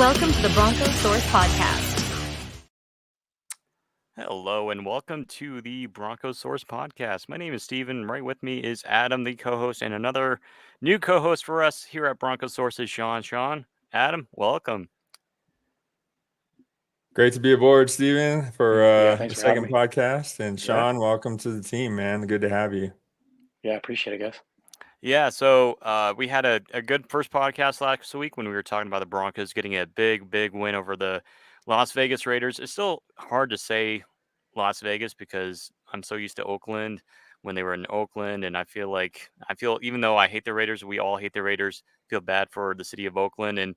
Welcome to the Broncos Source Podcast. Hello and welcome to the Broncos Source Podcast. My name is Steven. Right with me is Adam, the co-host, and another new co-host for us here at Broncos Source is Sean. Sean, Adam, welcome. Great to be aboard, Steven, for thanks the for having second me. podcast. And Sean, welcome to the team, man. Good to have you. Yeah, appreciate it, guys. Yeah, so we had a good first podcast last week when we were talking about the Broncos getting a big win over the Las Vegas Raiders. It's still hard to say Las Vegas because I'm so used to Oakland when they were in Oakland, and I feel even though I hate the Raiders, we all hate the Raiders. Feel bad for the city of Oakland, and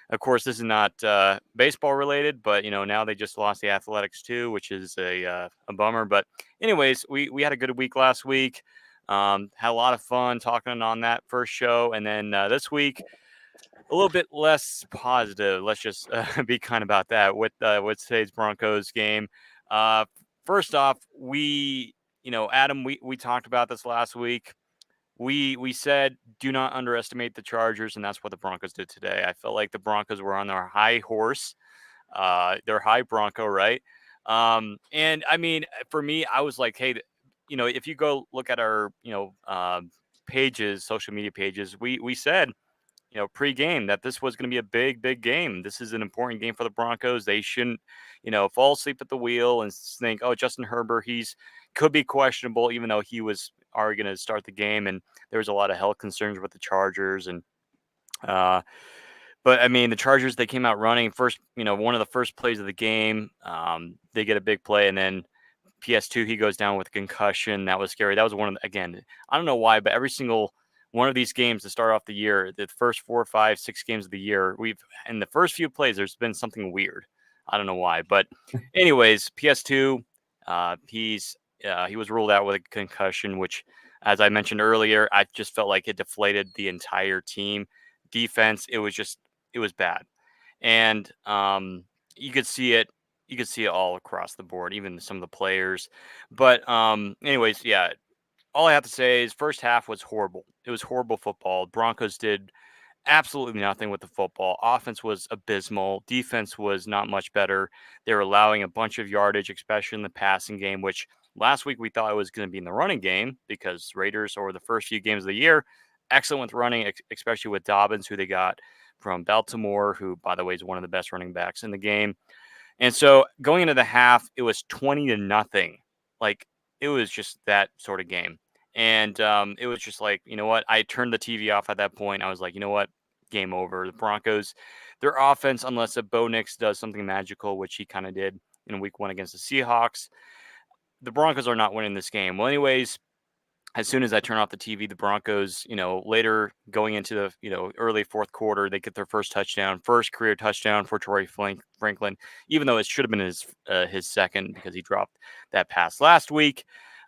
of course, this is not baseball related, but now they just lost the Athletics too, which is a bummer. But anyways, we had a good week last week. Had a lot of fun talking on that first show, and then this week a little bit less positive. Let's just be kind about that with today's Broncos game. First off, Adam, we talked about this last week. We said do not underestimate the Chargers, and that's what the Broncos did today. I felt like the Broncos were on their high horse, their high Bronco, right? And I mean, for me, I was like, hey, if you go look at our pages, social media pages, we said pre-game that this was going to be a big game. This is an important game for the Broncos. They shouldn't fall asleep at the wheel and think, oh, Justin Herbert, could be questionable, even though he was already going to start the game, and there was a lot of health concerns with the Chargers. And but I mean, the Chargers, they came out running first. One of the first plays of the game, they get a big play, and then PS2 he goes down with a concussion. That was scary. That was one of again, I don't know why, but every single one of these games to start off the year, the first 4, 5, 6 games of the year, we've in the first few plays, there's been something weird. I don't know why, but anyways, PS2, he was ruled out with a concussion, which, as I mentioned earlier, I just felt like it deflated the entire team. Defense, it was bad, and you could see it. You could see it all across the board, even some of the players. But anyways, yeah. All I have to say is first half was horrible. It was horrible football. Broncos did absolutely nothing with the football. Offense was abysmal. Defense was not much better. They were allowing a bunch of yardage, especially in the passing game, which last week we thought it was going to be in the running game because Raiders, over the first few games of the year, excellent with running, especially with Dobbins, who they got from Baltimore, who, by the way, is one of the best running backs in the game. And so going into the half, it was 20-0. Like, it was just that sort of game. And it was just like, you know what? I turned the TV off at that point. I was like, you know what? Game over. The Broncos, their offense, unless Bo Nix does something magical, which he kind of did in week 1 against the Seahawks, the Broncos are not winning this game. Well, anyways, as soon as I turn off the TV, the Broncos, later going into the, early fourth quarter, they get their first career touchdown for Troy Franklin, even though it should have been his second because he dropped that pass last week.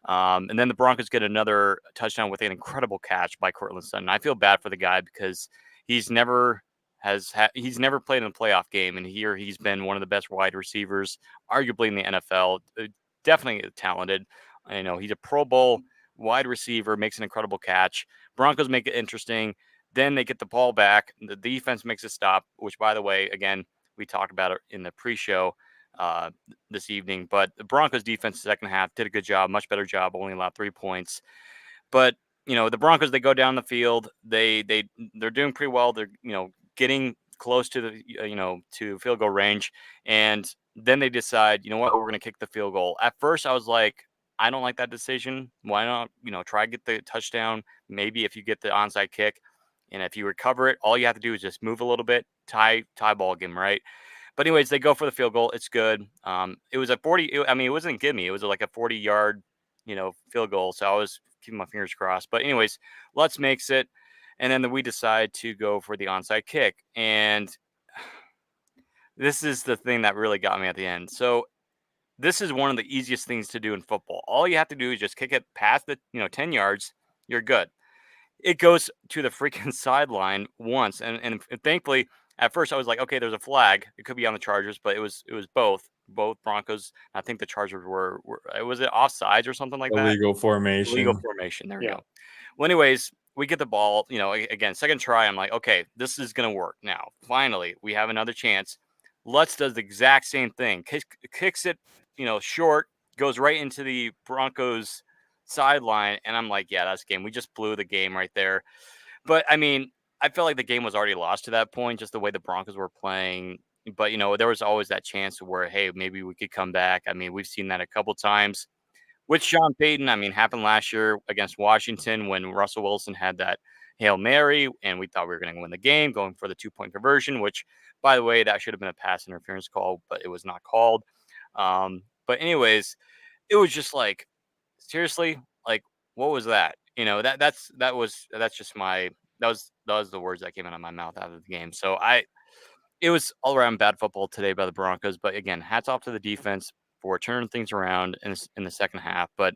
And then the Broncos get another touchdown with an incredible catch by Courtland Sutton. I feel bad for the guy because he's never played in a playoff game, and here he's been one of the best wide receivers, arguably in the NFL. Definitely talented. He's a Pro Bowl wide receiver, makes an incredible catch. Broncos make it interesting. Then they get the ball back. The defense makes a stop, which, by the way, again, we talked about it in the pre-show this evening. But the Broncos defense second half did a good job, much better job, only allowed 3 points. But, the Broncos, they go down the field. They're doing pretty well. They're, getting close to the, to field goal range. And then they decide, you know what, we're going to kick the field goal. At first, I was like, I don't like that decision. Why not, try to get the touchdown? Maybe if you get the onside kick and if you recover it, all you have to do is just move a little bit, tie ball game, right? But anyways, they go for the field goal. It's good. It was a 40. It wasn't gimme. It was like a 40-yard, field goal. So I was keeping my fingers crossed. But anyways, Lutz makes it. And then we decide to go for the onside kick. And this is the thing that really got me at the end. So this is one of the easiest things to do in football. All you have to do is just kick it past the 10 yards. You're good. It goes to the freaking sideline once, and thankfully, at first I was like, okay, there's a flag. It could be on the Chargers, but it was both Broncos. I think the Chargers was it offsides or something like that? Illegal formation. Illegal formation. There we go. Well, anyways, we get the ball, again, second try. I'm like, okay, this is going to work now. Finally, we have another chance. Lutz does the exact same thing. Kicks it, short, goes right into the Broncos sideline. And I'm like, yeah, that's game. We just blew the game right there. But I mean, I felt like the game was already lost to that point, just the way the Broncos were playing. But, there was always that chance where, hey, maybe we could come back. I mean, we've seen that a couple times with Sean Payton. I mean, happened last year against Washington when Russell Wilson had that Hail Mary, and we thought we were going to win the game, going for the 2-point conversion, which, by the way, that should have been a pass interference call, but it was not called. But anyways, it was just like, seriously, like, what was that? That's just that was the words that came out of my mouth out of the game. So it was all around bad football today by the Broncos. But again, hats off to the defense for turning things around in the second half. But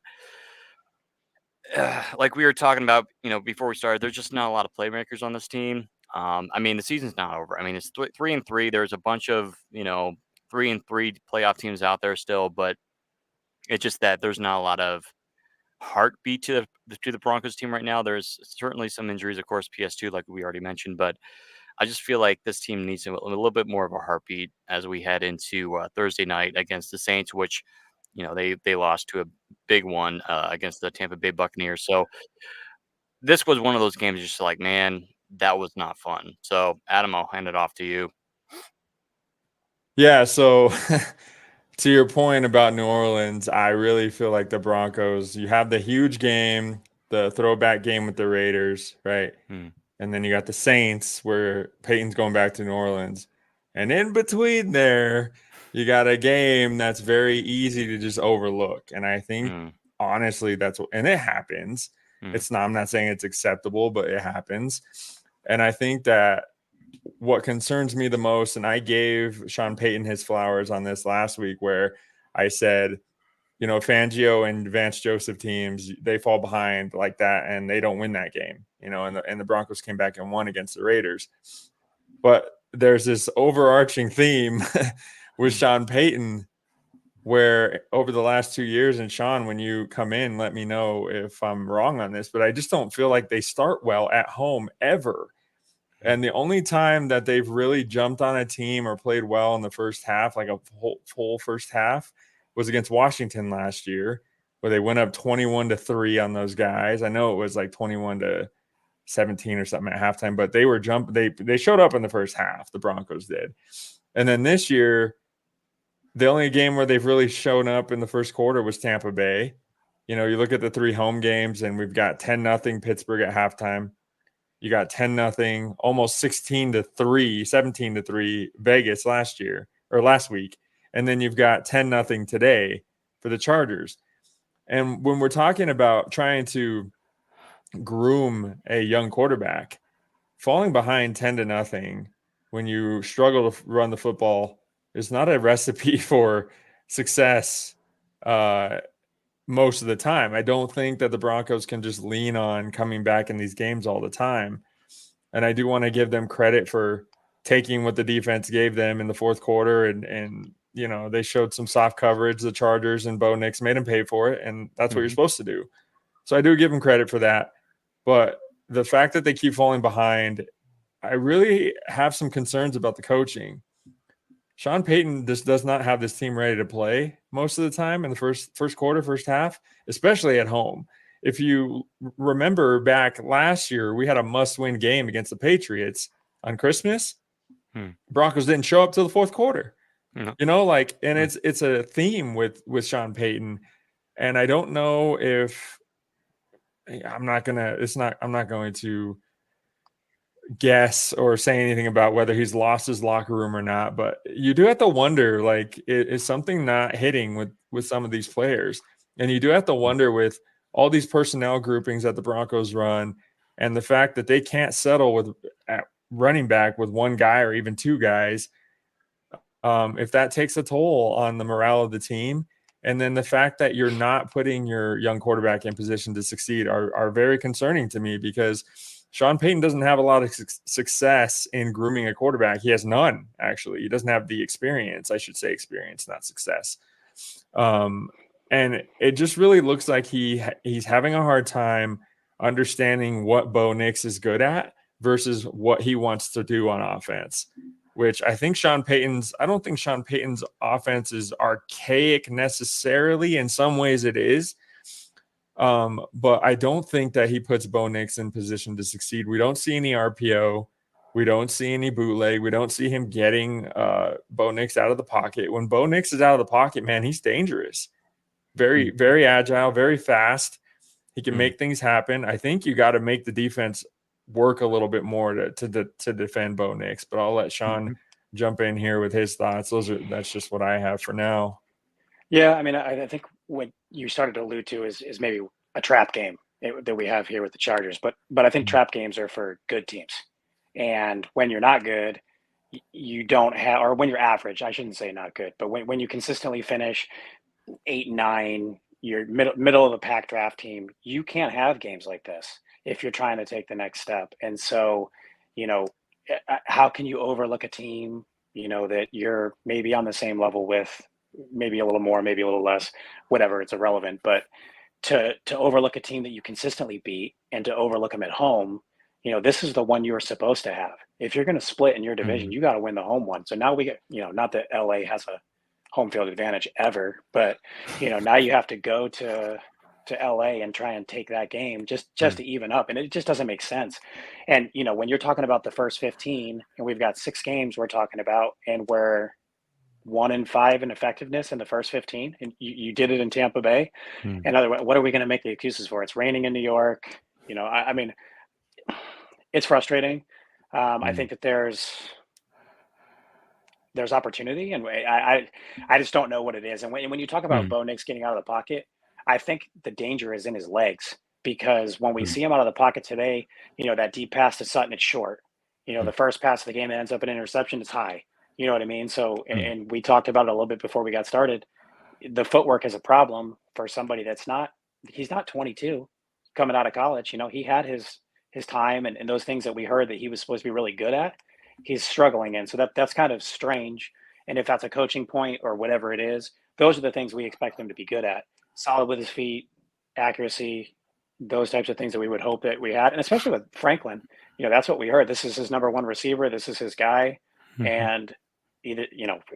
like we were talking about, before we started, there's just not a lot of playmakers on this team. I mean, the season's not over. I mean, it's 3-3. There's a bunch of 3-3 playoff teams out there still, but it's just that there's not a lot of heartbeat to the Broncos team right now. There's certainly some injuries, of course, PS2, like we already mentioned, but I just feel like this team needs a little bit more of a heartbeat as we head into Thursday night against the Saints, which they lost to a big one against the Tampa Bay Buccaneers. So this was one of those games just like, man, that was not fun. So Adam, I'll hand it off to you. Yeah, so to your point about New Orleans, I really feel like the Broncos, you have the huge game, the throwback game with the Raiders, right? And then you got the Saints where Peyton's going back to New Orleans. And in between there, you got a game that's very easy to just overlook. And I think, honestly, and it happens. I'm not saying it's acceptable, but it happens. And I think that what concerns me the most, and I gave Sean Payton his flowers on this last week, where I said, Fangio and Vance Joseph teams, they fall behind like that and they don't win that game, and the Broncos came back and won against the Raiders. But there's this overarching theme with Sean Payton where over the last 2 years, and Sean, when you come in, let me know if I'm wrong on this, but I just don't feel like they start well at home ever. And the only time that they've really jumped on a team or played well in the first half, like a full first half, was against Washington last year, where they went up 21-3 on those guys. I know it was like 21-17 or something at halftime, but they showed up in the first half, the Broncos did. And then this year, the only game where they've really shown up in the first quarter was Tampa Bay. You look at the 3 home games, and we've got 10-0 Pittsburgh at halftime. You got 10-0, almost 16-3, 17-3 Vegas last week. And then you've got 10-0 today for the Chargers. And when we're talking about trying to groom a young quarterback, falling behind 10-0 when you struggle to run the football is not a recipe for success most of the time. I don't think that the Broncos can just lean on coming back in these games all the time. And I do want to give them credit for taking what the defense gave them in the fourth quarter. And they showed some soft coverage. The Chargers and Bo Nix made them pay for it. And that's what you're supposed to do. So I do give them credit for that. But the fact that they keep falling behind, I really have some concerns about the coaching. Sean Payton just does not have this team ready to play most of the time in the first quarter, first half, especially at home. If you remember back last year, we had a must-win game against the Patriots on Christmas. Broncos didn't show up till the fourth quarter. And it's a theme with Sean Payton. And I don't know if I'm not going to guess or say anything about whether he's lost his locker room or not, but you do have to wonder, like, is something not hitting with some of these players? And you do have to wonder with all these personnel groupings that the Broncos run and the fact that they can't settle with at running back with one guy or even 2 guys, if that takes a toll on the morale of the team. And then the fact that you're not putting your young quarterback in position to succeed are very concerning to me, because Sean Payton doesn't have a lot of success in grooming a quarterback. He has none, actually. He doesn't have the experience. I should say experience, not success. And it just really looks like he's having a hard time understanding what Bo Nix is good at versus what he wants to do on offense. Which I think I don't think Sean Payton's offense is archaic necessarily. In some ways it is. But I don't think that he puts Bo Nix in position to succeed. We don't see any RPO. We don't see any bootleg. We don't see him getting Bo Nix out of the pocket. When Bo Nix is out of the pocket, man, he's dangerous. Very, very agile, very fast. He can make things happen. I think you got to make the defense work a little bit more to defend Bo Nix. But I'll let Sean jump in here with his thoughts. That's just what I have for now. Yeah, I mean, I think what you started to allude to is maybe a trap game that we have here with the Chargers. But I think trap games are for good teams. And when you're not good, you don't have, or when you're average, I shouldn't say not good, but when you consistently finish 8-9, you're middle of the pack draft team, you can't have games like this if you're trying to take the next step. And so, how can you overlook a team, that you're maybe on the same level with, maybe a little more, maybe a little less, whatever, it's irrelevant. But to overlook a team that you consistently beat and to overlook them at home, this is the one you were supposed to have. If you're going to split in your division, you got to win the home one. So now we get, not that LA has a home field advantage ever, but now you have to go to LA and try and take that game just to even up. And it just doesn't make sense. And, when you're talking about the first 15 and we've got 6 games we're talking about, and we're 1-5 in effectiveness in the first 15, and you did it in Tampa Bay. And what are we going to make the excuses for? It's raining in New York. I mean, it's frustrating. I think that there's opportunity, and I just don't know what it is. And when you talk about Bo Nix getting out of the pocket, I think the danger is in his legs, because when we see him out of the pocket today, that deep pass to Sutton, it's short. The first pass of the game that ends up an interception, it's high. You know what I mean? So, and we talked about it a little bit before we got started. The footwork is a problem for somebody he's not 22 coming out of college. He had his time and those things that we heard that he was supposed to be really good at, he's struggling in. So that's kind of strange. And if that's a coaching point or whatever it is, those are the things we expect him to be good at. Solid with his feet, accuracy, those types of things that we would hope that we had. And especially with Franklin, that's what we heard. This is his number one receiver. This is his guy. And either,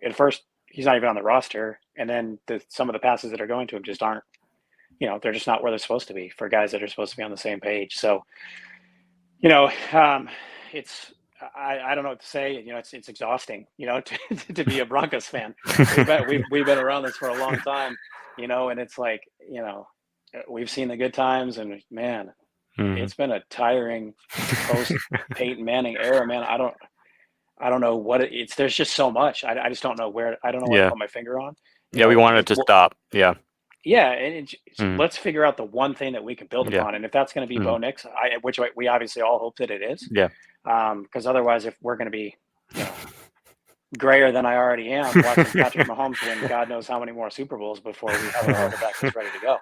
at first he's not even on the roster. And then some of the passes that are going to him just aren't, they're just not where they're supposed to be for guys that are supposed to be on the same page. So, it's, I don't know what to say. It's exhausting, to be a Broncos fan. We've been around this for a long time, and it's like, we've seen the good times, and man, it's been a tiring post Peyton Manning era, man. I don't know what it's. There's just so much. I just don't know where. I don't know where to put my finger on. We wanted it to stop. Yeah. Yeah, and let's figure out the one thing that we can build upon, and if that's going to be Bo Nix, which we obviously all hope that it is. Yeah. Because otherwise, if we're going to be, grayer than I already am, watching Patrick Mahomes win God knows how many more Super Bowls before we have a quarterback that's ready to go.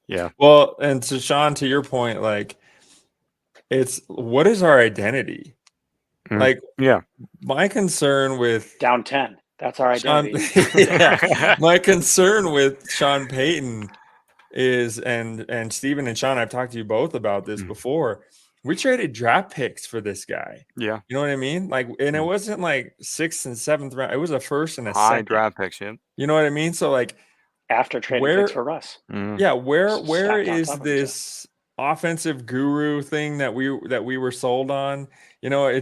Yeah. Well, and to Sean, to your point, like, it's what is our identity? Like, my concern with down 10. That's our identity. My concern with Sean Payton is, and Steven and Sean, I've talked to you both about this before. We traded draft picks for this guy. Yeah. You know what I mean? Like, and it wasn't like 6th and 7th round. It was a first and a high second draft picks. Yeah. You know what I mean? So, like, after trading picks for Russ. Yeah. Where is this offensive guru thing that we were sold on? It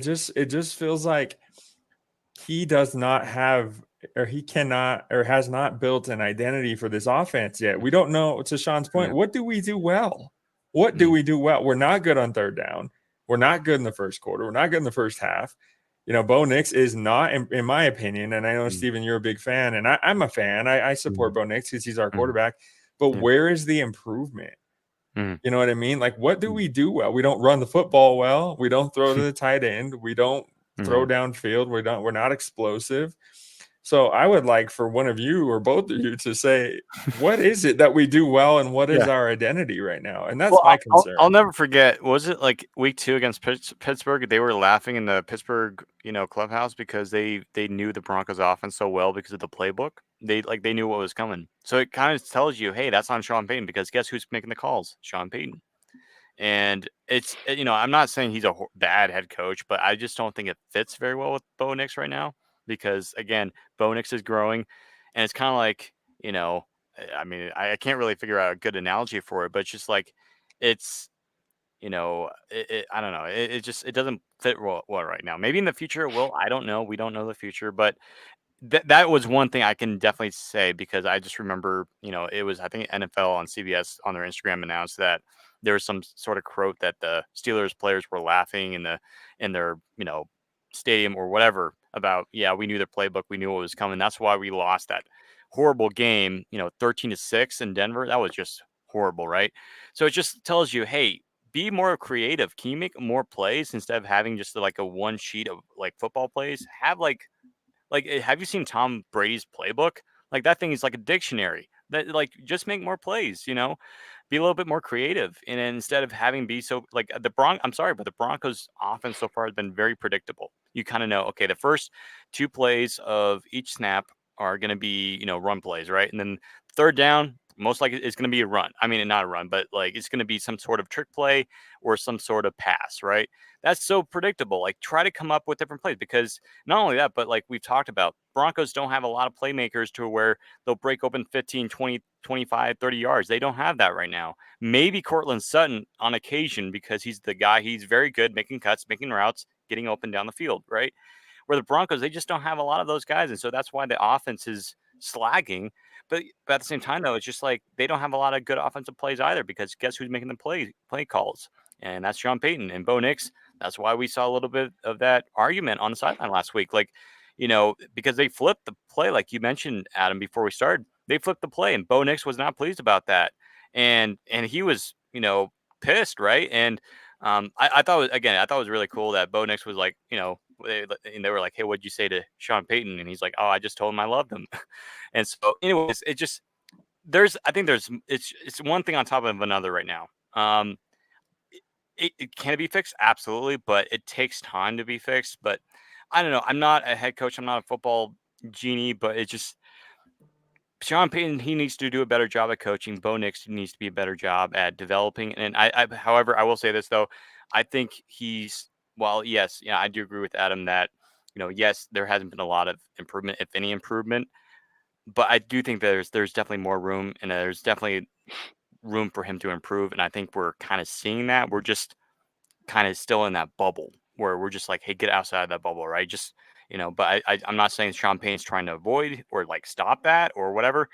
just feels like he does not have, or he cannot, or has not built an identity for this offense yet. We don't know, to Sean's point, what do we do well? What do we do well? We're not good on third down. We're not good in the first quarter. We're not good in the first half. Bo Nix is not, in my opinion, and I know, Steven, you're a big fan, and I'm a fan. I support Bo Nix because he's our quarterback. But where is the improvement? You know what I mean? Like, what do we do well? We don't run the football well. We don't throw to the tight end. We don't throw downfield. We're not explosive. So I would like for one of you or both of you to say, what is it that we do well, and what is our identity right now? And that's my concern. I'll never forget. Was it like week 2 against Pittsburgh? They were laughing in the Pittsburgh, clubhouse because they knew the Broncos offense so well because of the playbook. They knew what was coming. So it kind of tells you, hey, that's on Sean Payton, because guess who's making the calls? Sean Payton. And it's, I'm not saying he's a bad head coach, but I just don't think it fits very well with Bo Nix right now because, again, Bo Nix is growing. And it's kind of like, I mean, I can't really figure out a good analogy for it, but it's just like it's, I don't know. It doesn't fit well right now. Maybe in the future it will. I don't know. We don't know the future, but that was one thing I can definitely say because I just remember, it was, I think NFL on CBS on their Instagram announced that there was some sort of quote that the Steelers players were laughing in their, stadium or whatever about, yeah, we knew their playbook. We knew what was coming. That's why we lost that horrible game, 13-6 in Denver. That was just horrible. Right. So it just tells you, hey, be more creative. Can you make more plays instead of having just like a one sheet of like football plays? Have have you seen Tom Brady's playbook? Like that thing is like a dictionary. That just make more plays, be a little bit more creative. And then instead of having be so like I'm sorry, but the Broncos offense so far has been very predictable. You kind of know, okay, the first 2 plays of each snap are going to be, run plays, right? And then third down, most likely it's going to be a run. I mean, not a run, but like it's going to be some sort of trick play or some sort of pass, right? That's so predictable. Like try to come up with different plays because not only that, but like we've talked about, Broncos don't have a lot of playmakers to where they'll break open 15, 20, 25, 30 yards. They don't have that right now. Maybe Cortland Sutton on occasion because he's the guy. He's very good making cuts, making routes, getting open down the field, right? Where the Broncos, they just don't have a lot of those guys. And so that's why the offense is slagging. But at the same time, though, it's just like they don't have a lot of good offensive plays either because guess who's making the play calls? And that's Sean Payton and Bo Nix. That's why we saw a little bit of that argument on the sideline last week. Like, because they flipped the play, like you mentioned, Adam, before we started, they flipped the play, and Bo Nix was not pleased about that, and he was, pissed, right? And I thought it was really cool that Bo Nix was like, they were like, hey, what'd you say to Sean Payton? And he's like, oh, I just told him I loved him. And so, anyways, it's one thing on top of another right now. It can be fixed, absolutely, but it takes time to be fixed. But I don't know. I'm not a head coach. I'm not a football genie, but it just Sean Payton, he needs to do a better job at coaching. Bo Nix needs to be a better job at developing. And however, I will say this though, I think yes, yeah, I do agree with Adam that, yes, there hasn't been a lot of improvement, if any improvement, but I do think there's definitely more room and there's definitely room for him to improve. And I think we're kind of seeing that. We're just kind of still in that bubble where we're just like, hey, get outside of that bubble, right? Just, but I'm not saying Sean Payne's trying to avoid or like stop that or whatever,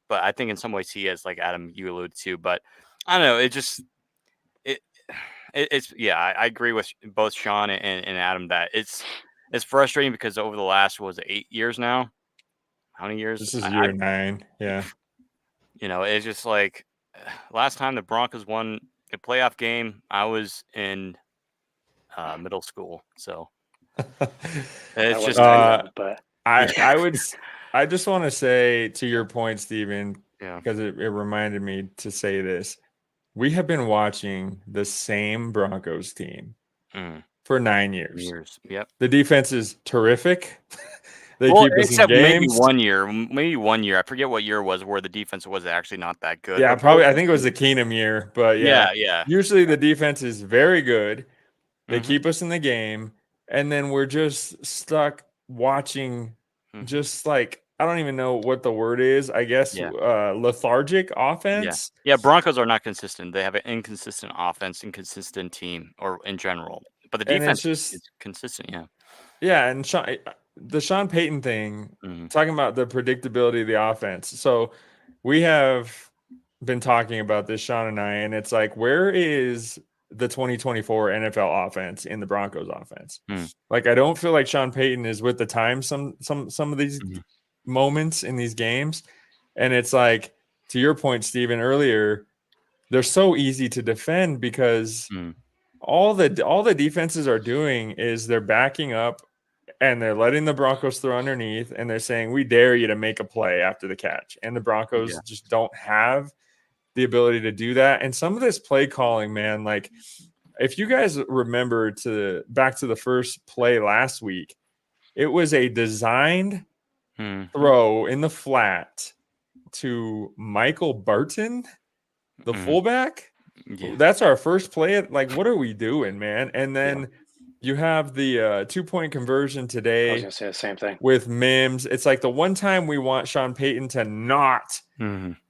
but I think in some ways he is, like Adam, you alluded to, but I don't know. It, it's, yeah, I agree with both Sean and Adam that it's frustrating because over the last, 8 years now? How many years? This is year 9. Yeah. It's just like last time the Broncos won a playoff game, I was in middle school. So it's just, but I just want to say to your point, Steven, yeah, because it reminded me to say this. We have been watching the same Broncos team for 9 years. Yep. The defense is terrific. They well, keep us in except games. maybe one year. I forget what year it was where the defense was actually not that good. Yeah, probably. I think it was the Keenum year, but yeah. Usually the defense is very good. They keep us in the game, and then we're just stuck watching just like, I don't even know what the word is. I guess lethargic offense. Yeah, Broncos are not consistent. They have an inconsistent offense, inconsistent team, or in general. But the defense is consistent, yeah. Yeah, and the Sean Payton thing, talking about the predictability of the offense. So we have been talking about this, Sean and I, and it's like, where is the 2024 NFL offense in the Broncos offense? Like, I don't feel like Sean Payton is with the time some of these moments in these games. And it's like, to your point, Steven, earlier, they're so easy to defend because all the defenses are doing is they're backing up and they're letting the Broncos throw underneath, and they're saying, we dare you to make a play after the catch. And the Broncos just don't have the ability to do that. And some of this play calling, man, like if you guys remember back to the first play last week, it was a designed throw in the flat to Michael Barton, the fullback. Yeah. That's our first play. Like, what are we doing, man? And then you have the 2-point conversion I was today going to say the same thing. with Mims. It's like the one time we want Sean Payton to not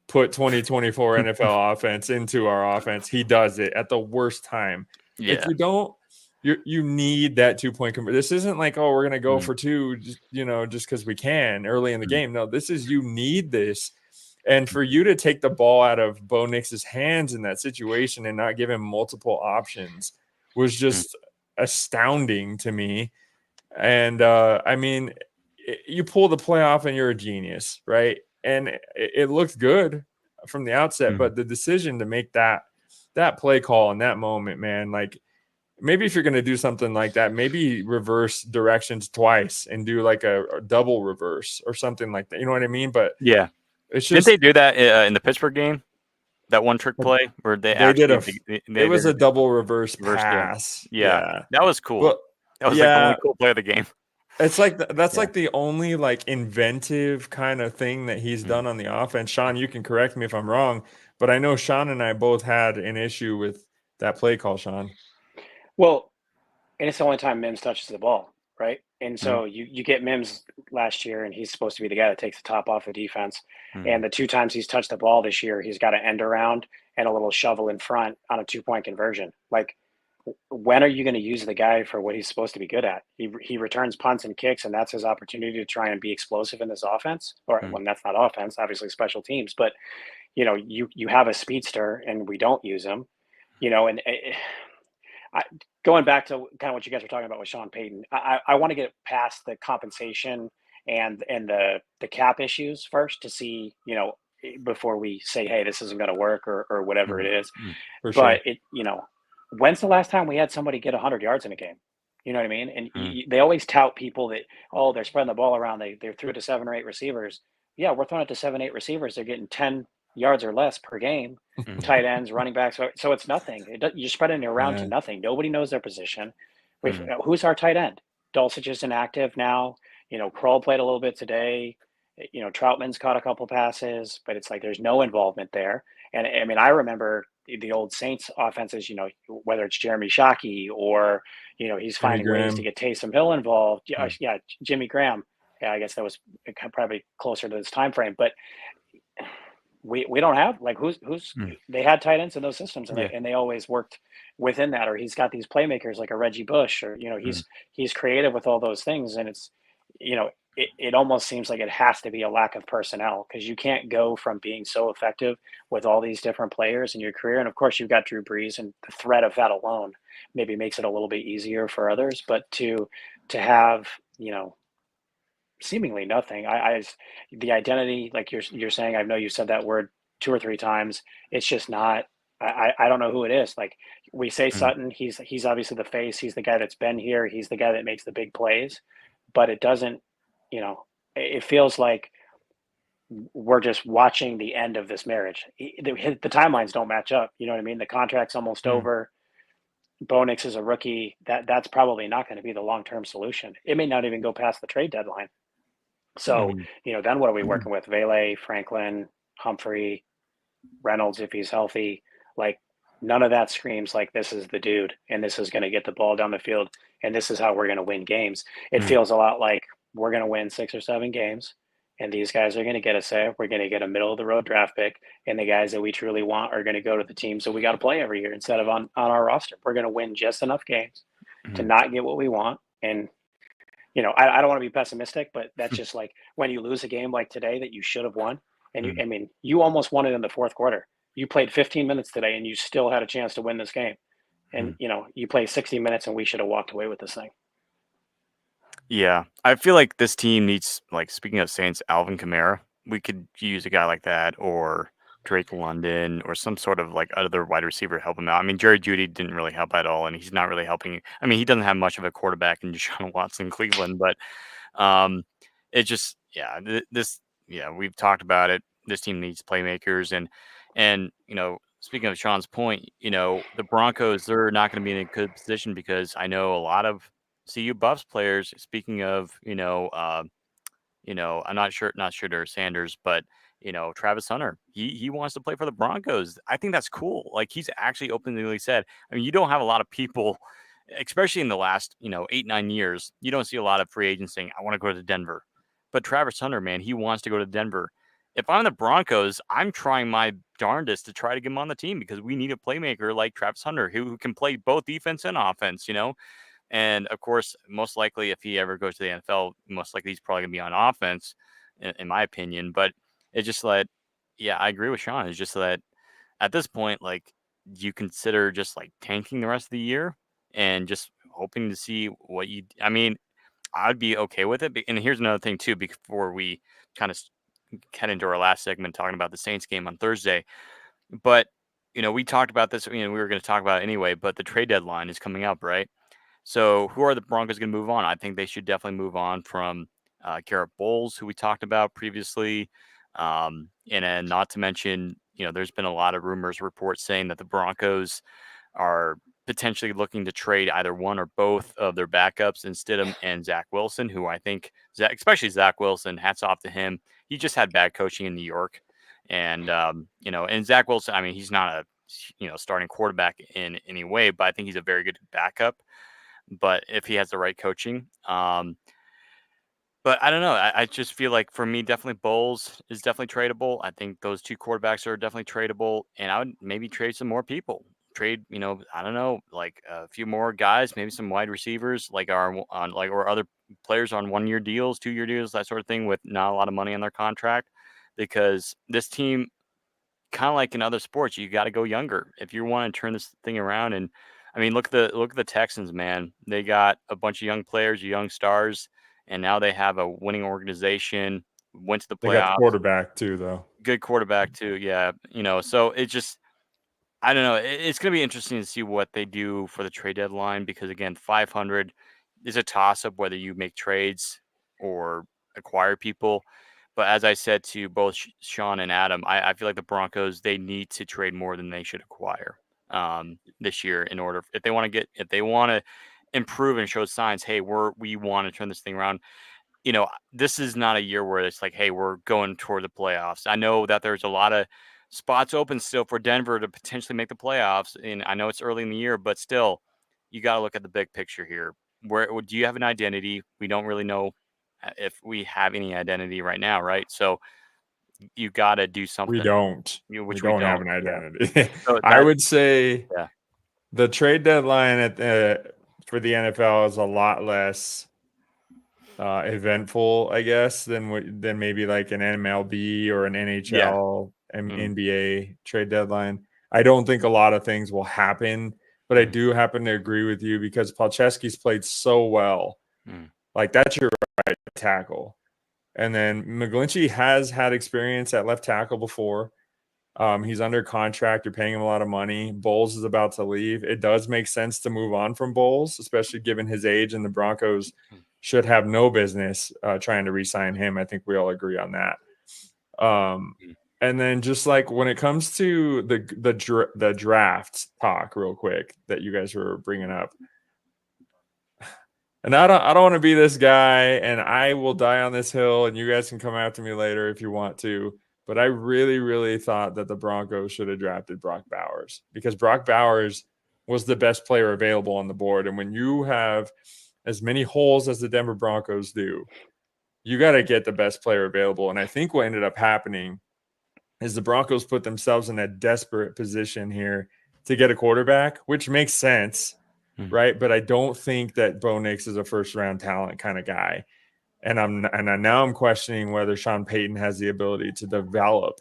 put 2024 NFL offense into our offense. He does it at the worst time. Yeah. If you don't, you need that 2-point conversion. This isn't like, oh, we're going to go for two, just because we can early in the game. No, this is, you need this. And for you to take the ball out of Bo Nix's hands in that situation and not give him multiple options was just astounding to me. And I mean, you pull the play off and you're a genius, right? And it looked good from the outset, but the decision to make that play call in that moment, man, like, maybe if you're going to do something like that, maybe reverse directions twice and do like a double reverse or something like that. You know what I mean? But yeah, it's just, didn't they do that in the Pittsburgh game? That one trick play where they did it was a double reverse pass. Yeah, that was cool. Well, that was like the only cool play of the game. It's like that's like the only like inventive kind of thing that he's done on the offense. Sean, you can correct me if I'm wrong, but I know Sean and I both had an issue with that play call, Sean. Well, and it's the only time Mims touches the ball, right? And so you get Mims last year, and he's supposed to be the guy that takes the top off the defense. And the 2 times he's touched the ball this year, he's got an end around and a little shovel in front on a 2-point conversion. Like, when are you going to use the guy for what he's supposed to be good at? He returns punts and kicks, and that's his opportunity to try and be explosive in this offense. Or when that's not offense, obviously special teams. But you have a speedster, and we don't use him. And going back to kind of what you guys were talking about with Sean Payton, I want to get past the compensation and the cap issues first to see, before we say, hey, this isn't going to work or whatever it is. For sure. But when's the last time we had somebody get 100 yards in a game? You know what I mean? And they always tout people that, oh, they're spreading the ball around. They threw it to 7 or 8 receivers. Yeah, we're throwing it to 7, 8 receivers. They're getting 10 yards or less per game. Tight ends, running backs. So it's nothing. You're spreading it around to nothing. Nobody knows their position. Who's our tight end? Dulcich is inactive now. Kroll played a little bit today. Troutman's caught a couple passes, but it's like there's no involvement there. And I mean, I remember the old Saints offenses, whether it's Jeremy Shockey or, he's finding ways to get Taysom Hill involved. Yeah, Jimmy Graham. Yeah, I guess that was probably closer to this time frame. But we don't have, like, who's they had tight ends in those systems, and they always worked within that. Or he's got these playmakers like a Reggie Bush, or he's creative with all those things. And it's it almost seems like it has to be a lack of personnel, because you can't go from being so effective with all these different players in your career. And of course, you've got Drew Brees, and the threat of that alone maybe makes it a little bit easier for others. But to have seemingly nothing, the identity, like you're saying, I know you said that word 2 or 3 times. It's just not. I don't know who it is. Like, we say Sutton, he's obviously the face. He's the guy that's been here. He's the guy that makes the big plays. But it doesn't. It feels like we're just watching the end of this marriage. The timelines don't match up. You know what I mean? The contract's almost over. Bo Nix is a rookie. That's probably not going to be the long-term solution. It may not even go past the trade deadline. So, then what are we working with? Vele, Franklin, Humphrey, Reynolds, if he's healthy. Like, none of that screams like this is the dude, and this is going to get the ball down the field, and this is how we're going to win games. It feels a lot like we're going to win 6 or 7 games, and these guys are going to get a say. We're going to get a middle-of-the-road draft pick, and the guys that we truly want are going to go to the teams that we got to play every year instead of on our roster. We're going to win just enough games to not get what we want. And, I don't want to be pessimistic, but that's just like when you lose a game like today that you should have won. And you almost won it in the fourth quarter. You played 15 minutes today, and you still had a chance to win this game. And, you played 60 minutes, and we should have walked away with this thing. Yeah, I feel like this team needs, like, speaking of Saints, Alvin Kamara. We could use a guy like that, or Drake London, or some sort of like other wide receiver to help him out. I mean, Jerry Jeudy didn't really help at all, and he's not really helping. I mean, he doesn't have much of a quarterback in Deshaun Watson, Cleveland, but it just, we've talked about it. This team needs playmakers, and speaking of Sean's point, the Broncos, they're not going to be in a good position, because I know a lot of CU Buffs players, speaking of, I'm not Shedeur Sanders, but Travis Hunter, he wants to play for the Broncos. I think that's cool. Like, he's actually openly said, I mean, you don't have a lot of people, especially in the last, 8-9 years, you don't see a lot of free agents saying, I want to go to Denver. But Travis Hunter, man, he wants to go to Denver. If I'm the Broncos, I'm trying my darndest to try to get him on the team because we need a playmaker like Travis Hunter who can play both defense and offense. And of course, most likely, if he ever goes to the NFL, most likely he's probably gonna be on offense, in my opinion. But it's just like, yeah, I agree with Sean. It's just that at this point, like, you consider just like tanking the rest of the year and just hoping to see what you. I mean, I'd be okay with it. And here's another thing too, before we kind of head into our last segment talking about the Saints game on Thursday. But we talked about this. We were going to talk about it anyway. But the trade deadline is coming up, right? So who are the Broncos going to move on? I think they should definitely move on from Garrett Bowles, who we talked about previously. And then not to mention, there's been a lot of rumors, reports saying that the Broncos are potentially looking to trade either one or both of their backups in Stidham and Zach Wilson, who I think, especially Zach Wilson, hats off to him. He just had bad coaching in New York. And, and Zach Wilson, I mean, he's not a, starting quarterback in any way, but I think he's a very good backup. But if he has the right coaching, but I don't know. I just feel like for me, definitely Bowles is definitely tradable. I think those two quarterbacks are definitely tradable, and I would maybe trade some more people. Trade, I don't know, like a few more guys, maybe some wide receivers, like or other players on 1-year deals, 2-year deals, that sort of thing, with not a lot of money on their contract, because this team, kind of like in other sports, you got to go younger if you want to turn this thing around. And I mean, look at the Texans, man. They got a bunch of young players, young stars, and now they have a winning organization. Went to the playoffs. They got the quarterback too, though. Good quarterback too, yeah. So it just, I don't know. It's going to be interesting to see what they do for the trade deadline because, again, 500 is a toss up whether you make trades or acquire people. But as I said to both Sean and Adam, I feel like the Broncos, they need to trade more than they should acquire this year in order, if they want to improve and show signs, hey, we want to turn this thing around. This is not a year where it's like, hey, we're going toward the playoffs. I know that there's a lot of spots open still for Denver to potentially make the playoffs. And I know it's early in the year, but still, you got to look at the big picture here. Where do you have an identity? We don't really know if we have any identity right now, right? So you got to do something. We don't. Which we don't have an identity. Yeah. So I would say yeah. The trade deadline for the NFL is a lot less eventful, I guess, than maybe like an MLB or an NHL and NBA trade deadline. I don't think a lot of things will happen, but I do happen to agree with you because Palczewski's played so well. Like, that's your right tackle. And then McGlinchey has had experience at left tackle before. He's under contract. You're paying him a lot of money. Bowles is about to leave. It does make sense to move on from Bowles, especially given his age, and the Broncos should have no business trying to re-sign him. I think we all agree on that. And then just like when it comes to the draft talk real quick that you guys were bringing up, and I don't want to be this guy, and I will die on this hill, and you guys can come after me later if you want to. But I really, really thought that the Broncos should have drafted Brock Bowers because Brock Bowers was the best player available on the board. And when you have as many holes as the Denver Broncos do, you got to get the best player available. And I think what ended up happening is the Broncos put themselves in a desperate position here to get a quarterback, which makes sense, right? But I don't think that Bo Nix is a first-round talent kind of guy. And now I'm questioning whether Sean Payton has the ability to develop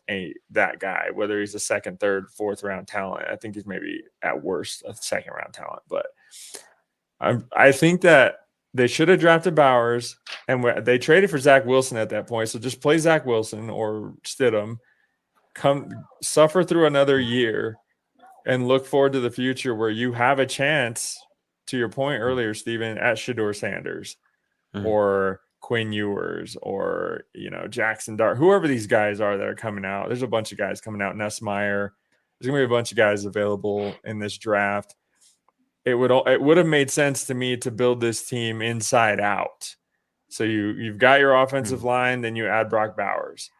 that guy, whether he's a second, third, fourth round talent. I think he's maybe at worst a second round talent, but I think that they should have drafted Bowers, and they traded for Zach Wilson at that point. So just play Zach Wilson or Stidham, come suffer through another year, and look forward to the future where you have a chance. To your point earlier, Steven, at Shedeur Sanders or Quinn Ewers or, Jackson Dart, whoever these guys are that are coming out. There's a bunch of guys coming out. Nussmeier. There's going to be a bunch of guys available in this draft. It would have made sense to me to build this team inside out So you've got your offensive line, then you add Brock Bowers.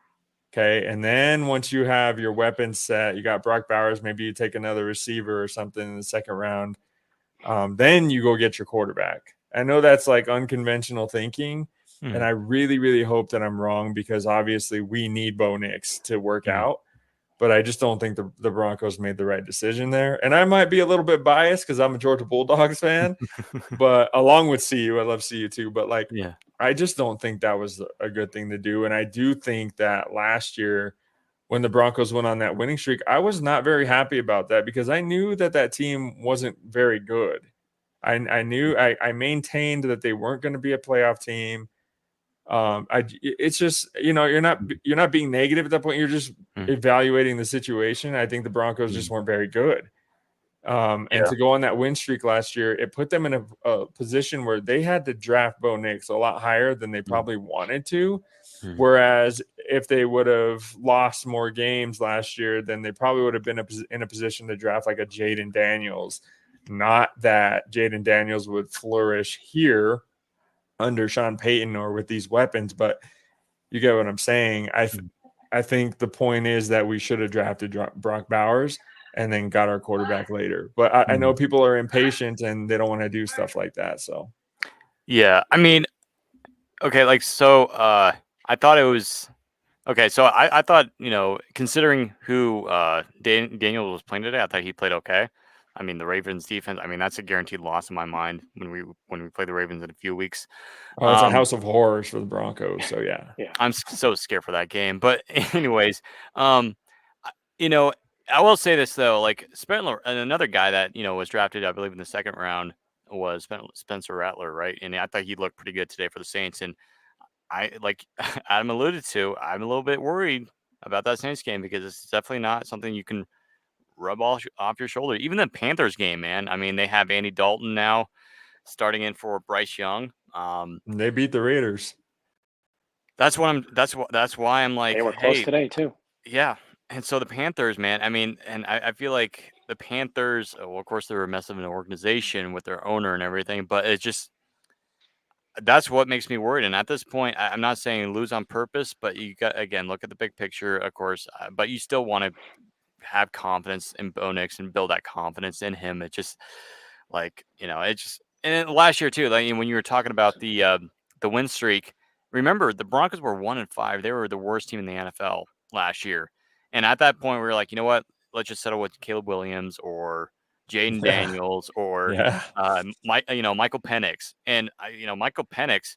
Okay. And then once you have your weapons set, you got Brock Bowers, maybe you take another receiver or something in the second round. Then you go get your quarterback. I know that's like unconventional thinking. And I really, really hope that I'm wrong, because obviously we need Bo Nix to work out. But I just don't think the Broncos made the right decision there. And I might be a little bit biased because I'm a Georgia Bulldogs fan, but along with CU, I love CU too. But like, I just don't think that was a good thing to do. And I do think that last year when the Broncos went on that winning streak, I was not very happy about that, because I knew that team wasn't very good. I knew I maintained that they weren't going to be a playoff team. It's just, you're not being negative at that point. You're just evaluating the situation. I think the Broncos just weren't very good. And to go on that win streak last year, it put them in a position where they had to draft Bo Nix a lot higher than they probably wanted to. Whereas if they would have lost more games last year, then they probably would have been in a position to draft like a Jaden Daniels. Not that Jaden Daniels would flourish here under Sean Payton or with these weapons, but you get what I'm saying. I think the point is that we should have drafted Brock Bowers and then got our quarterback later. But I know people are impatient and they don't want to do stuff like that. So, yeah, I mean, okay, like, so I thought it was okay. So I thought, considering who Daniel was playing today, I thought he played okay. I mean, the Ravens defense, I mean, that's a guaranteed loss in my mind when we play the Ravens in a few weeks. Oh, it's a house of horrors for the Broncos. So yeah. I'm so scared for that game. But anyways, I will say this though, like another guy that, was drafted, I believe, in the second round was Spencer Rattler, right? And I thought he looked pretty good today for the Saints. And I, like Adam alluded to, I'm a little bit worried about that Saints game, because it's definitely not something you can rub off your shoulder. Even the Panthers game, man. I mean, they have Andy Dalton now starting in for Bryce Young. They beat the Raiders. That's why I'm like, they were close today too. Yeah. And so the Panthers, man, I mean, and I feel like the Panthers, well, of course, they're a mess of an organization with their owner and everything, but it's just, that's what makes me worried. And at this point, I'm not saying lose on purpose, but you got, again, look at the big picture, of course, but you still want to have confidence in Bo Nix and build that confidence in him. It just, like, it just, and then last year too, like when you were talking about the win streak, remember the Broncos were 1-5. They were the worst team in the NFL last year. And at that point, we were like, you know what? Let's just settle with Caleb Williams or Jaden Daniels or Michael Penix. And Michael Penix,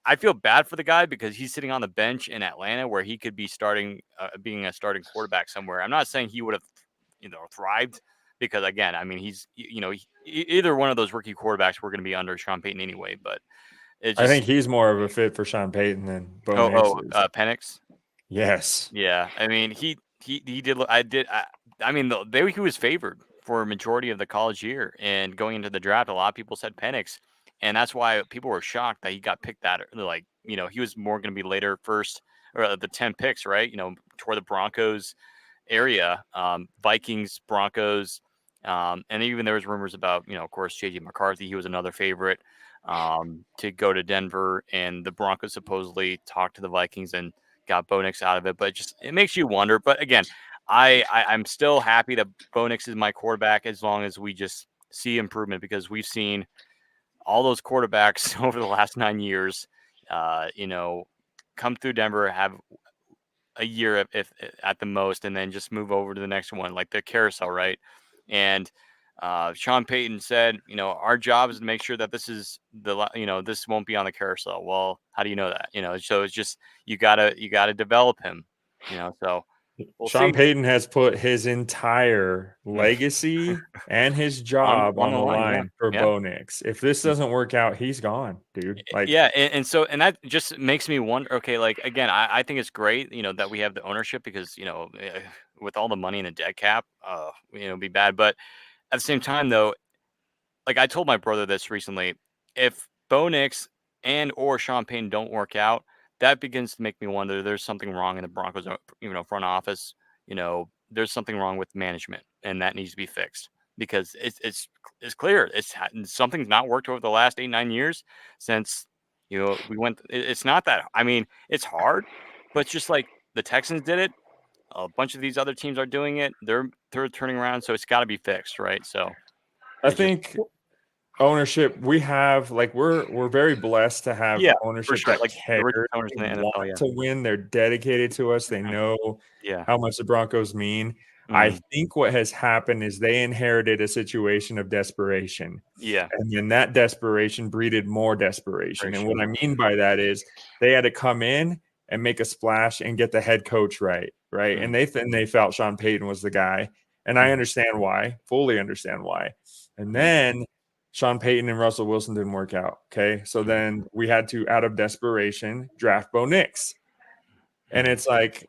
I feel bad for the guy because he's sitting on the bench in Atlanta where he could be being a starting quarterback somewhere. I'm not saying he would have, thrived, because again, I mean, he's, either one of those rookie quarterbacks were going to be under Sean Payton anyway. But I think he's more of a fit for Sean Payton than Bo Nix. Penix. Yes. Yeah. I mean, he did. I mean, he was favored for a majority of the college year, and going into the draft, a lot of people said Penix. And that's why people were shocked that he got picked that, like, he was more going to be later first, or the 10 picks, right? Toward the Broncos area, Vikings, Broncos. And even there was rumors about, of course, J.J. McCarthy. He was another favorite to go to Denver, and the Broncos supposedly talked to the Vikings and got Bo Nix out of it. But it makes you wonder. But again, I'm still happy that Bo Nix is my quarterback as long as we just see improvement, because we've seen all those quarterbacks over the last 9 years, come through Denver, have a year if at the most, and then just move over to the next one, like the carousel, right? And Sean Payton said, our job is to make sure that this is this won't be on the carousel. Well, how do you know that? So it's just, you gotta develop him, so. We'll Sean see. Payton has put his entire legacy and his job on the line for Bo Nix. If this doesn't work out, he's gone, dude. Like, yeah, and that just makes me wonder. Okay, like, again, I think it's great, that we have the ownership, because with all the money in the dead cap, it'd be bad. But at the same time, though, like I told my brother this recently, if Bo Nix and or Sean Payton don't work out, that begins to make me wonder, there's something wrong in the Broncos, front office. There's something wrong with management, and that needs to be fixed, because it's clear something's not worked over the last 8-9 years since We went. It's not that. I mean, it's hard, but it's just like the Texans did it. A bunch of these other teams are doing it. They're turning around, so it's got to be fixed, right? So I think ownership, we have we're very blessed to have ownership sure. that Like the richest cares, owners in the want NFL. to win. They're dedicated to us. They know how much the Broncos mean. I think what has happened is they inherited a situation of desperation. Yeah. And then that desperation breeded more desperation. And what I mean by that is they had to come in and make a splash and get the head coach right. And they felt Sean Payton was the guy. And I understand why, fully understand why. And then Sean Payton and Russell Wilson didn't work out. Okay. So then we had to, out of desperation, draft Bo Nix. And it's like,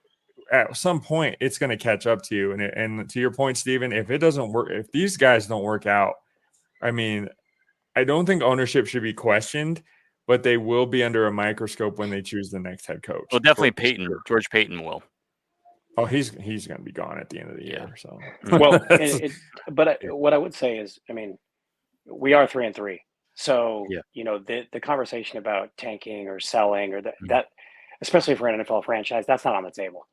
at some point, it's going to catch up to you. And to your point, Steven, if it doesn't work, if these guys don't work out, I mean, I don't think ownership should be questioned, but they will be under a microscope when they choose the next head coach. Well, definitely Payton. Sure. George Payton will. Oh, he's going to be gone at the end of the year. So, well, but what I would say is, I mean, we are 3-3. So, the conversation about tanking or selling or that, especially for an NFL franchise, that's not on the table.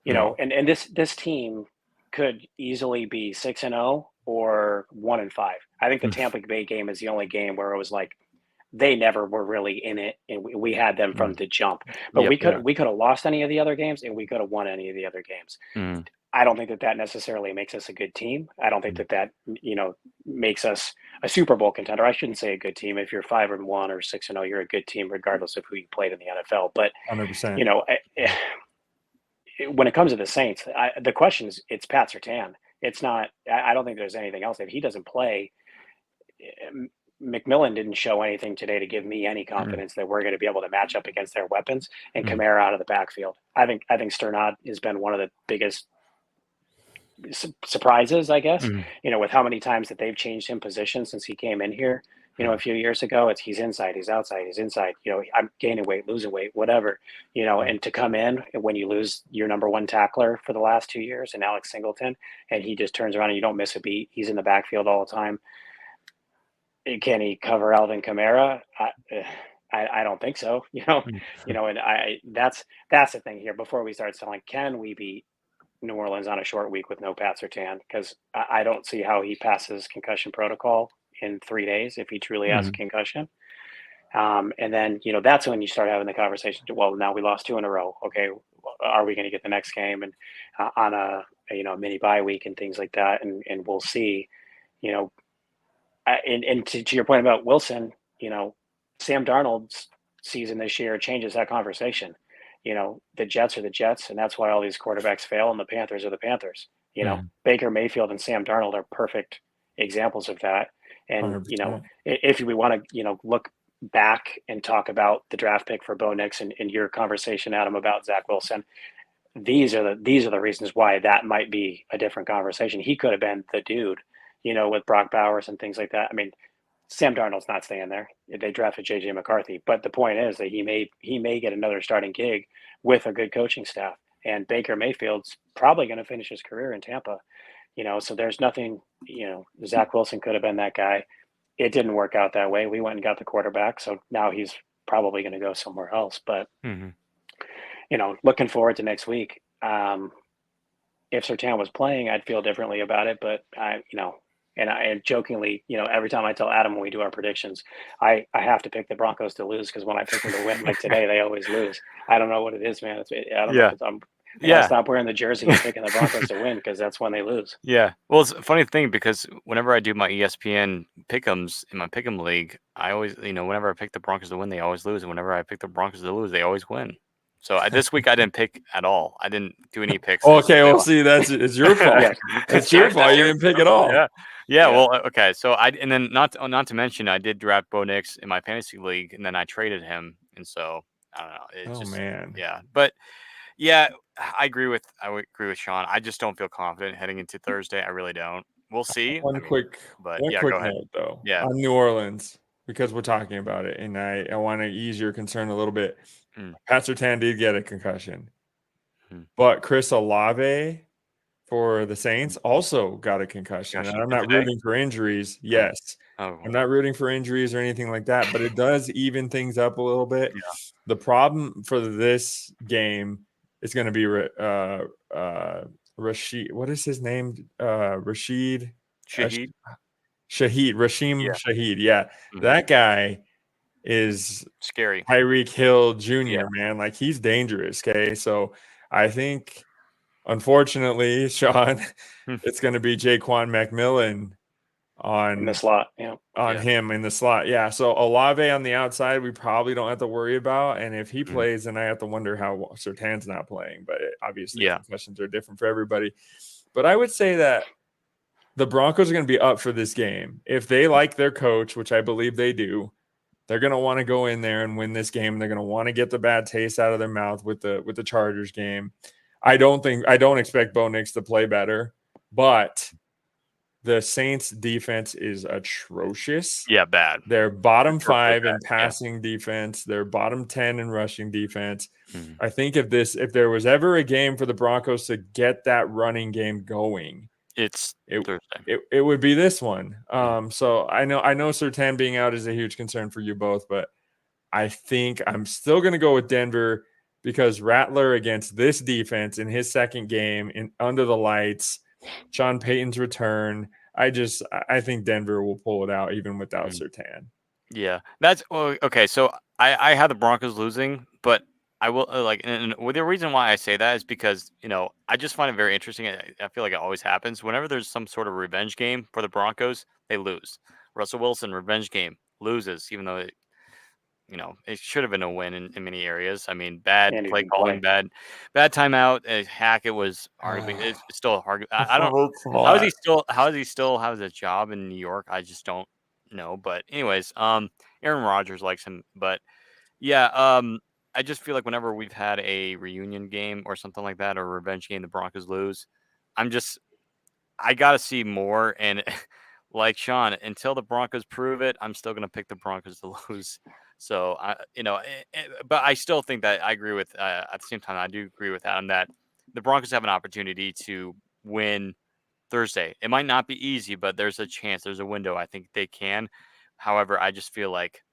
And this team could easily be 6-0 or 1-5. I think the Tampa Bay game is the only game where it was like they never were really in it, and we had them from the jump. But we could have lost any of the other games, and we could have won any of the other games. I don't think that necessarily makes us a good team. I don't think that makes us a Super Bowl contender. I shouldn't say a good team. If you're 5-1 or 6-0, you're a good team regardless of who you played in the NFL. But 100%. When it comes to the Saints, the question is, it's Pat Surtain. It's not. I don't think there's anything else. If he doesn't play, McMillan didn't show anything today to give me any confidence that we're going to be able to match up against their weapons and Kamara out of the backfield. I think Sternad has been one of the biggest surprises, I guess. With how many times that they've changed him position since he came in here. A few years ago, he's inside, he's outside, he's inside. I'm gaining weight, losing weight, whatever. And to come in when you lose your number one tackler for the last 2 years and Alex Singleton, and he just turns around and you don't miss a beat. He's in the backfield all the time. Can he cover Alvin Kamara? I don't think so. And that's the thing here. Before we start selling, can we beat New Orleans on a short week with no Pat Surtain? Because I don't see how he passes concussion protocol in 3 days if he truly has a concussion. And then, that's when you start having the conversation. Well, now we lost 2 in a row. Okay, are we going to get the next game and on a mini bye week and things like that? And we'll see. And to your point about Wilson, Sam Darnold's season this year changes that conversation. The Jets are the Jets, and that's why all these quarterbacks fail, and the Panthers are the Panthers. Baker Mayfield and Sam Darnold are perfect examples of that. And 100%. If we want to look back and talk about the draft pick for Bo Nix and your conversation, Adam, about Zach Wilson, these are the reasons why that might be a different conversation. He could have been the dude, with Brock Bowers and things like that. I mean, Sam Darnold's not staying there. They drafted J.J. McCarthy, but the point is that he may get another starting gig with a good coaching staff. And Baker Mayfield's probably going to finish his career in Tampa. So there's nothing. Zach Wilson could have been that guy. It didn't work out that way. We went and got the quarterback, so now he's probably going to go somewhere else. But looking forward to next week. If Surtain was playing, I'd feel differently about it. But And I jokingly, every time I tell Adam when we do our predictions, I have to pick the Broncos to lose because when I pick them to win, like today, they always lose. I don't know what it is, man. I don't know. I'm stop wearing the jersey and picking the Broncos to win because that's when they lose. Yeah. Well, it's a funny thing because whenever I do my ESPN pick'ems in my pick'em league, I always, whenever I pick the Broncos to win, they always lose. And whenever I pick the Broncos to lose, they always win. So this week I didn't pick at all. I didn't do any picks. Okay, well, see, it's your fault. It's your fault. You didn't pick at all. Yeah. Well, okay. So and then not to mention, I did draft Bo Nix in my fantasy league, and then I traded him, and so I don't know. Man. Yeah, but yeah, I agree with Sean. I just don't feel confident heading into Thursday. I really don't. We'll see. One quick note though. Yeah. On New Orleans, because we're talking about it, and I want to ease your concern a little bit. Pat Surtain did get a concussion, but Chris Olave for the Saints also got a concussion. And I'm not today? rooting for injuries. Yes. Oh. I'm not rooting for injuries or anything like that, but it does even things up a little bit. Yeah. The problem for this game is going to be Rashid. What is his name? Rashid Shaheed? Rashim Yeah. Shaheed. Yeah. Mhm. That guy is Scary. Tyreek Hill Jr., Yeah. man. Like, he's dangerous. Okay. So I think, unfortunately, Sean, it's going to be Jaquan McMillan in the on slot. Yeah. him in the slot. Yeah. So Olave on the outside, we probably don't have to worry about. And if he plays, then I have to wonder how Surtain's not playing. But obviously, concussions are different for everybody. But I would say that the Broncos are going to be up for this game. If they like their coach, which I believe they do, they're going to want to go in there and win this game. They're going to want to get the bad taste out of their mouth with the Chargers game. I don't expect Bo Nix to play better, but the Saints defense is atrocious. Yeah, bad. They're bottom 5 in passing defense. They're bottom 10 in rushing defense. Mm-hmm. I think if there was ever a game for the Broncos to get that running game going, it's Thursday. It would be this one. So I know Surtain being out is a huge concern for you both, but I think I'm still going to go with Denver because Rattler against this defense in his second game under the lights, Sean Payton's return. I think Denver will pull it out even without Surtain. Yeah, that's okay. So I had the Broncos losing, but I will and the reason why I say that is because I just find it very interesting. I feel like it always happens whenever there's some sort of revenge game for the Broncos, they lose. Russell Wilson revenge game loses, even though it should have been a win in many areas. I mean, bad play calling, bad timeout. Hackett was arguably it's still hard. I don't. How does he still have a job in New York? I just don't know. But anyways, Aaron Rodgers likes him. But yeah, I just feel like whenever we've had a reunion game or something like that, or a revenge game, the Broncos lose. I gotta see more. And like Sean, until the Broncos prove it, I'm still gonna pick the Broncos to lose. So but I still think that I agree with. At the same time, I do agree with Adam that the Broncos have an opportunity to win Thursday. It might not be easy, but there's a chance. There's a window. I think they can. However, I just feel like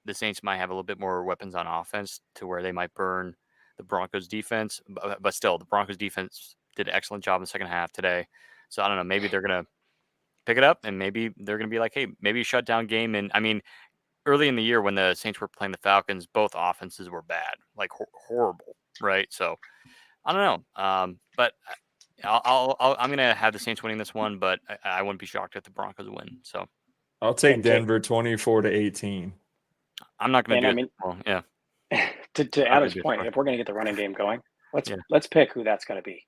the Saints might have a little bit more weapons on offense to where they might burn the Broncos defense. But still, the Broncos defense did an excellent job in the second half today. So I don't know. Maybe they're gonna pick it up, and maybe they're gonna be like, hey, maybe a shutdown game. And I mean, early in the year when the Saints were playing the Falcons, both offenses were bad, like horrible, right? So I don't know. But I'm gonna have the Saints winning this one, but I wouldn't be shocked if the Broncos win. So I'll take Denver 24-18. I'm not gonna do it. Well, yeah. To Adam's point, if we're gonna get the running game going, let's pick who that's gonna be.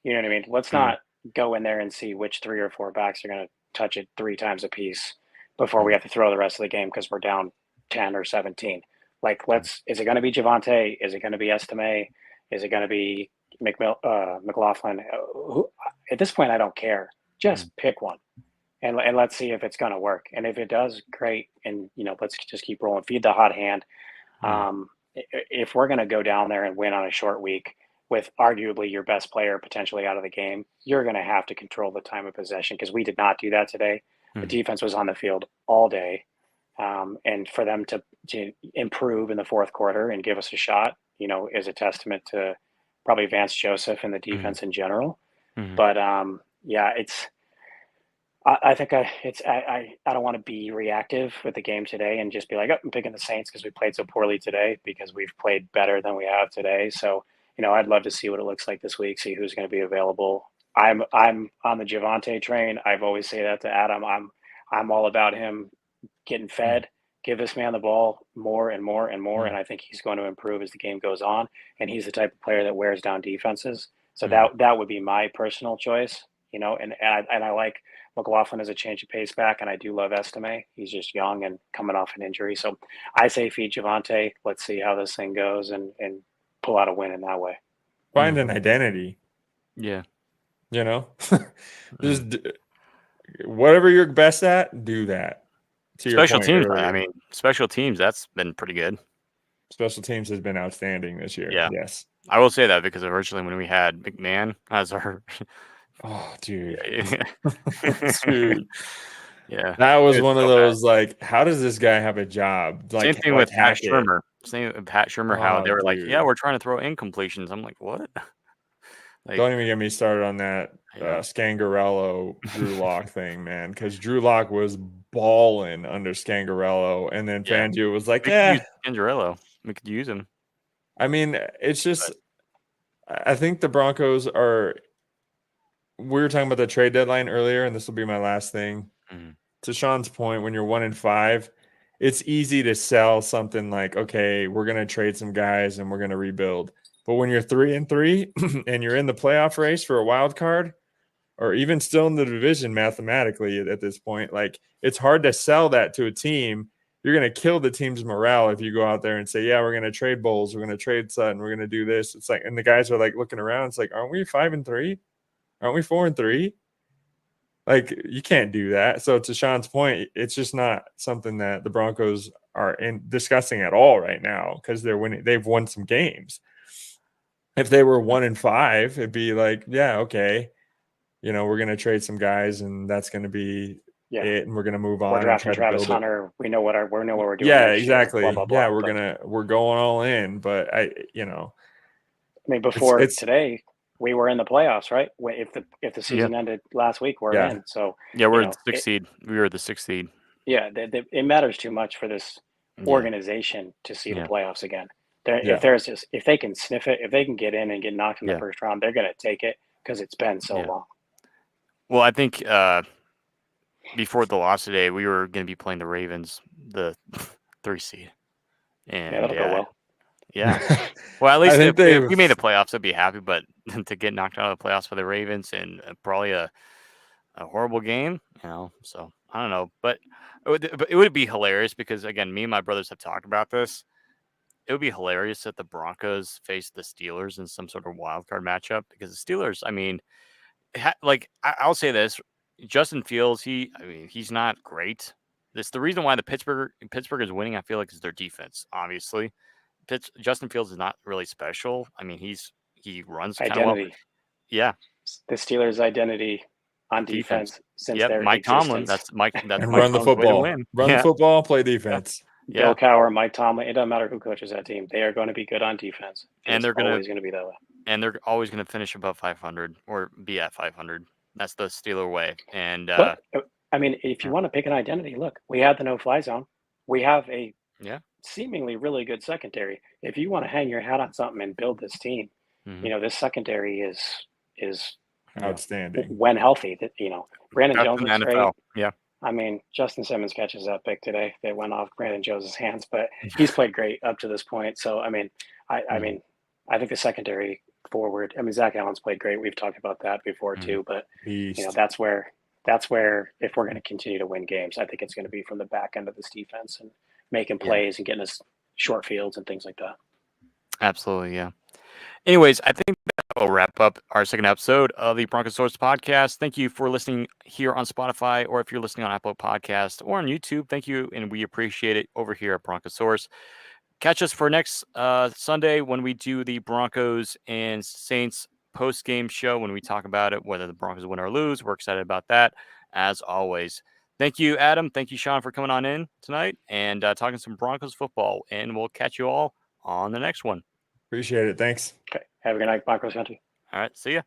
You know what I mean? Let's not go in there and see which 3 or 4 backs are gonna touch it 3 times a piece before we have to throw the rest of the game because we're down 10 or 17. Like, is it going to be Javonte? Is it going to be Estime? Is it going to be McLaughlin? At this point, I don't care. Just pick one, and let's see if it's going to work. And if it does, great. And let's just keep rolling. Feed the hot hand. If we're going to go down there and win on a short week with arguably your best player potentially out of the game, you're going to have to control the time of possession because we did not do that today. The defense was on the field all day. And for them to improve in the fourth quarter and give us a shot, is a testament to probably Vance Joseph and the defense in general. But I think I don't want to be reactive with the game today and just be like, oh, I'm picking the Saints because we played so poorly today because we've played better than we have today. So, I'd love to see what it looks like this week, see who's going to be available. I'm on the Javonte train. I've always say that to Adam. I'm all about him getting fed. Give this man the ball more and more and more, and I think he's going to improve as the game goes on. And he's the type of player that wears down defenses. So that would be my personal choice, And I like McLaughlin as a change of pace back, and I do love Estime. He's just young and coming off an injury. So I say feed Javonte. Let's see how this thing goes and pull out a win in that way. Find an identity. Yeah. Just whatever you're best at, do that. Special teams. Earlier. I mean, special teams, that's been pretty good. Special teams has been outstanding this year. Yeah. Yes. I will say that because originally when we had McMahon as our Oh, dude. Yeah. Dude. Yeah. That was It's one of so those, like, how does this guy have a job? Same Like, thing with Pat hack it. Shurmur. Same with Pat Shurmur, how Oh, they were like, "Yeah, dude. we're trying to throw incompletions." I'm like, "What?" Like, Don't even get me started on that yeah. Scangarello Drew Lock thing, man. Because Drew Lock was balling under Scangarello, and then Yeah. Fangio was like, We could use "Eh." Andrello. We could use him. I mean, it's just. But I think the Broncos are. We were talking about the trade deadline earlier, and this will be my last thing. Mhm. To Sean's point, when you're 1-5, it's easy to sell something like, okay, we're going to trade some guys and we're going to rebuild. But when you're 3-3 and you're in the playoff race for a wild card, or even still in the division mathematically at this point, like, it's hard to sell that to a team. You're going to kill the team's morale if you go out there and say, yeah, we're going to trade Bowles, we're going to trade Sutton, we're going to do this. It's like, and the guys are like looking around. It's like, aren't we 5-3? Aren't we 4-3? Like, you can't do that. So to Sean's point, it's just not something that the Broncos are discussing at all right now, because they're winning. They've won some games. If they were 1-5, it'd be like, yeah, okay, we're going to trade some guys, and that's going to be it, and we're going to move on. We're and drafting try to Travis build it. Hunter. We know what we're doing. Yeah, next exactly. year, blah, blah, Yeah, blah. we're going all in. But I mean, before it's today, we were in the playoffs, right? If the season ended last week, we're in. So yeah, we're the 6th seed. We were the 6th seed. Yeah, it matters too much for this organization to see the playoffs again. If they can sniff it, if they can get in and get knocked in the first round, they're going to take it because it's been so long. Well, I think before the loss today, we were going to be playing the Ravens, the 3 seed, and that'll go well. Yeah. Well, at least think if we made the playoffs, I'd be happy. But to get knocked out of the playoffs for the Ravens and probably a horrible game, so I don't know. But it would be hilarious because, again, me and my brothers have talked about this. It would be hilarious if the Broncos face the Steelers in some sort of wild card matchup, because the Steelers, I mean, I'll say this. Justin Fields, he's not great. This the reason why the Pittsburgh is winning, I feel like, is their defense, obviously. Justin Fields is not really special. I mean, he runs kind of well. Yeah. The Steelers' identity on defense since their Mike existence. Tomlin. That's Mike. That's and Mike run the Tomlin's way to football. win. Run the football. Play defense. Yeah. Bill Cowher, Mike Tomlin. It doesn't matter who coaches that team. They are going to be good on defense. And they're always going to be that way. And they're always going to finish above 500 or be at 500. That's the Steeler way. And I mean, if you want to pick an identity, look, we had the no-fly zone. We have a seemingly really good secondary. If you want to hang your hat on something and build this team, this secondary is outstanding when healthy. Brandon that's Jones in looks the great. NFL. Yeah. I mean, Justin Simmons catches that pick today. They went off Brandon Jones' hands, but he's played great up to this point. So, I mean, I think the secondary forward. I mean, Zach Allen's played great. We've talked about that before too. But that's where if we're going to continue to win games, I think it's going to be from the back end of this defense and making plays and getting us short fields and things like that. Absolutely, yeah. Anyways, I think that will wrap up our second episode of the Broncos Source podcast. Thank you for listening here on Spotify, or if you're listening on Apple Podcast or on YouTube, thank you, and we appreciate it over here at Broncos Source. Catch us for next Sunday when we do the Broncos and Saints post-game show, when we talk about it, whether the Broncos win or lose. We're excited about that, as always. Thank you, Adam. Thank you, Sean, for coming on in tonight and talking some Broncos football, and we'll catch you all on the next one. Appreciate it. Thanks. Okay. Have a good night, Broncos country. All right. See ya.